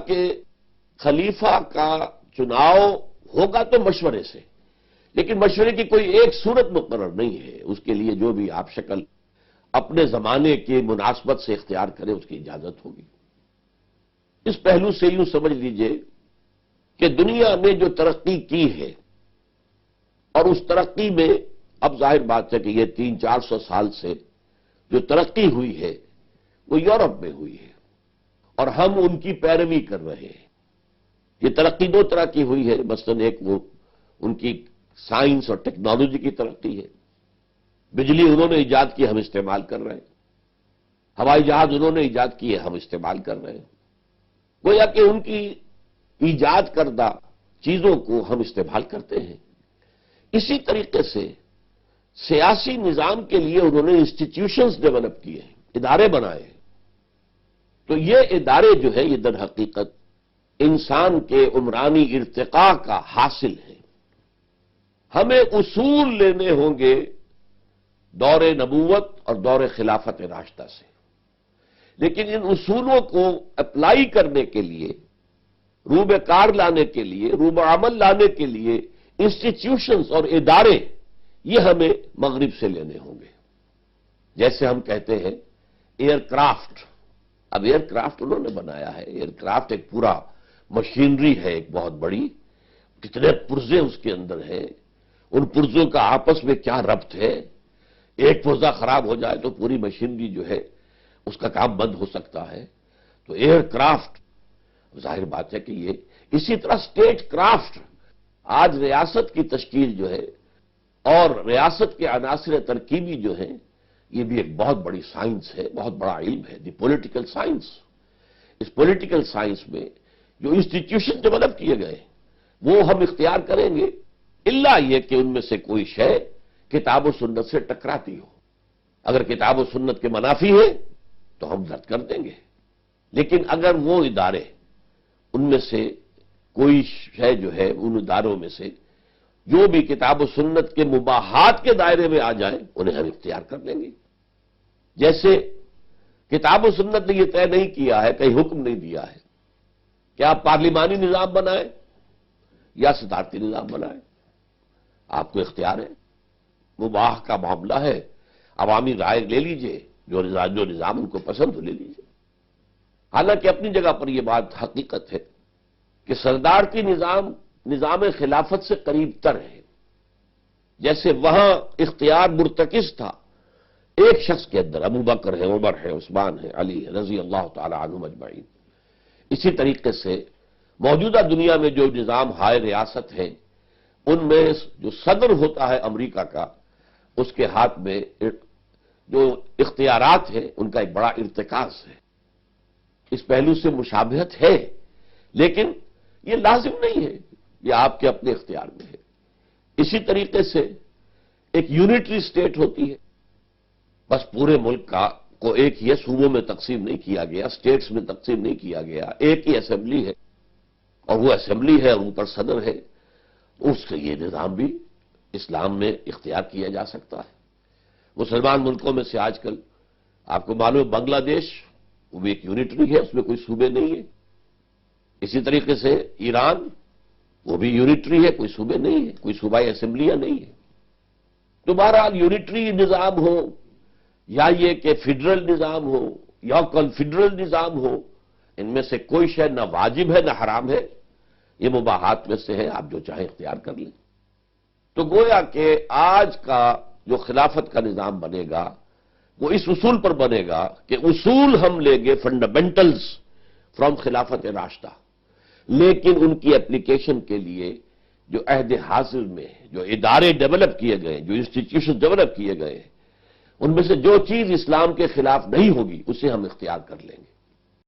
کہ خلیفہ کا چناؤ ہوگا تو مشورے سے، لیکن مشورے کی کوئی ایک صورت مقرر نہیں ہے، اس کے لیے جو بھی آپ شکل اپنے زمانے کی مناسبت سے اختیار کریں اس کی اجازت ہوگی۔ اس پہلو سے یوں سمجھ لیجئے کہ دنیا نے جو ترقی کی ہے، اور اس ترقی میں اب ظاہر بات ہے کہ یہ 300-400 سال سے جو ترقی ہوئی ہے وہ یورپ میں ہوئی ہے، اور ہم ان کی پیروی کر رہے ہیں۔ یہ ترقی دو طرح کی ہوئی ہے، مثلاً ایک وہ ان کی سائنس اور ٹیکنالوجی کی ترقی ہے، بجلی انہوں نے ایجاد کی ہم استعمال کر رہے ہیں، ہوائی جہاز انہوں نے ایجاد کیے ہم استعمال کر رہے ہیں، گویا کہ ان کی ایجاد کردہ چیزوں کو ہم استعمال کرتے ہیں۔ اسی طریقے سے سیاسی نظام کے لیے انہوں نے انسٹیٹیوشنز ڈیولپ کیے ہیں، ادارے بنائے ہیں۔ تو یہ ادارے جو ہے یہ در حقیقت انسان کے عمرانی ارتقاء کا حاصل ہے۔ ہمیں اصول لینے ہوں گے دور نبوت اور دور خلافت راشدہ سے، لیکن ان اصولوں کو اپلائی کرنے کے لیے، روب کار لانے کے لیے، روب عمل لانے کے لیے انسٹیٹیوشنز اور ادارے یہ ہمیں مغرب سے لینے ہوں گے۔ جیسے ہم کہتے ہیں ایئر کرافٹ، اب ایئر کرافٹ انہوں نے بنایا ہے، ایئر کرافٹ ایک پورا مشینری ہے، ایک بہت بڑی، کتنے پرزے اس کے اندر ہیں، ان پرزوں کا آپس میں کیا ربط ہے، ایک پرزہ خراب ہو جائے تو پوری مشینری جو ہے اس کا کام بند ہو سکتا ہے۔ تو ایئر کرافٹ ظاہر بات ہے کہ یہ اسی طرح اسٹیٹ کرافٹ، آج ریاست کی تشکیل جو ہے اور ریاست کے عناصر ترکیبی جو ہیں یہ بھی ایک بہت بڑی سائنس ہے، بہت بڑا علم ہے، دی پولیٹیکل سائنس۔ اس پولیٹیکل سائنس میں جو انسٹیٹیوشن ڈیولپ کیے گئے وہ ہم اختیار کریں گے، الا یہ کہ ان میں سے کوئی شے کتاب و سنت سے ٹکراتی ہو۔ اگر کتاب و سنت کے منافی ہے تو ہم رد کر دیں گے، لیکن اگر وہ ادارے ان میں سے کوئی شے جو ہے ان اداروں میں سے جو بھی کتاب و سنت کے مباحات کے دائرے میں آ جائیں انہیں ہم اختیار کر لیں گے۔ جیسے کتاب و سنت نے یہ طے نہیں کیا ہے، کہیں حکم نہیں دیا ہے کہ آپ پارلیمانی نظام بنائیں یا صدارتی نظام بنائیں، آپ کو اختیار ہے، مباح کا معاملہ ہے، عوامی رائے لے لیجئے، جو نظام ان کو پسند ہو لے لیجئے۔ حالانکہ اپنی جگہ پر یہ بات حقیقت ہے کہ صدارتی نظام خلافت سے قریب تر ہے۔ جیسے وہاں اختیار مرتکز تھا ایک شخص کے اندر، ابو بکر ہے، عمر ہے، عثمان ہے، علی ہے، رضی اللہ تعالی عنہم اجمعین، اسی طریقے سے موجودہ دنیا میں جو نظام ہائے ریاست ہے ان میں جو صدر ہوتا ہے امریکہ کا، اس کے ہاتھ میں جو اختیارات ہیں ان کا ایک بڑا ارتکاز ہے۔ اس پہلو سے مشابہت ہے، لیکن یہ لازم نہیں ہے، یہ آپ کے اپنے اختیار میں ہے۔ اسی طریقے سے ایک یونٹری سٹیٹ ہوتی ہے، بس پورے ملک کو ایک ہی صوبوں میں تقسیم نہیں کیا گیا، اسٹیٹس میں تقسیم نہیں کیا گیا، ایک ہی اسمبلی ہے اور وہ اسمبلی ہے اور اوپر صدر ہے۔ اس سے یہ نظام بھی اسلام میں اختیار کیا جا سکتا ہے۔ مسلمان ملکوں میں سے آج کل آپ کو معلوم ہے بنگلہ دیش، وہ بھی ایک یونٹری ہے، اس میں کوئی صوبے نہیں ہے۔ اسی طریقے سے ایران، وہ بھی یونٹری ہے، کوئی صوبے نہیں ہے، کوئی صوبائی اسمبلیاں نہیں ہے۔ تو بہرحال یونٹری نظام ہو یا یہ کہ فیڈرل نظام ہو یا کنفیڈرل نظام ہو، ان میں سے کوئی شے نہ واجب ہے نہ حرام ہے، یہ مباحات میں سے ہے، آپ جو چاہیں اختیار کر لیں۔ تو گویا کہ آج کا جو خلافت کا نظام بنے گا وہ اس اصول پر بنے گا کہ اصول ہم لیں گے فنڈامنٹلز فرام خلافت راشدہ، لیکن ان کی اپلیکیشن کے لیے جو عہد حاضر میں جو ادارے ڈیولپ کیے گئے، جو انسٹیٹیوشن ڈیولپ کیے گئے، ان میں سے جو چیز اسلام کے خلاف نہیں ہوگی اسے ہم اختیار کر لیں گے۔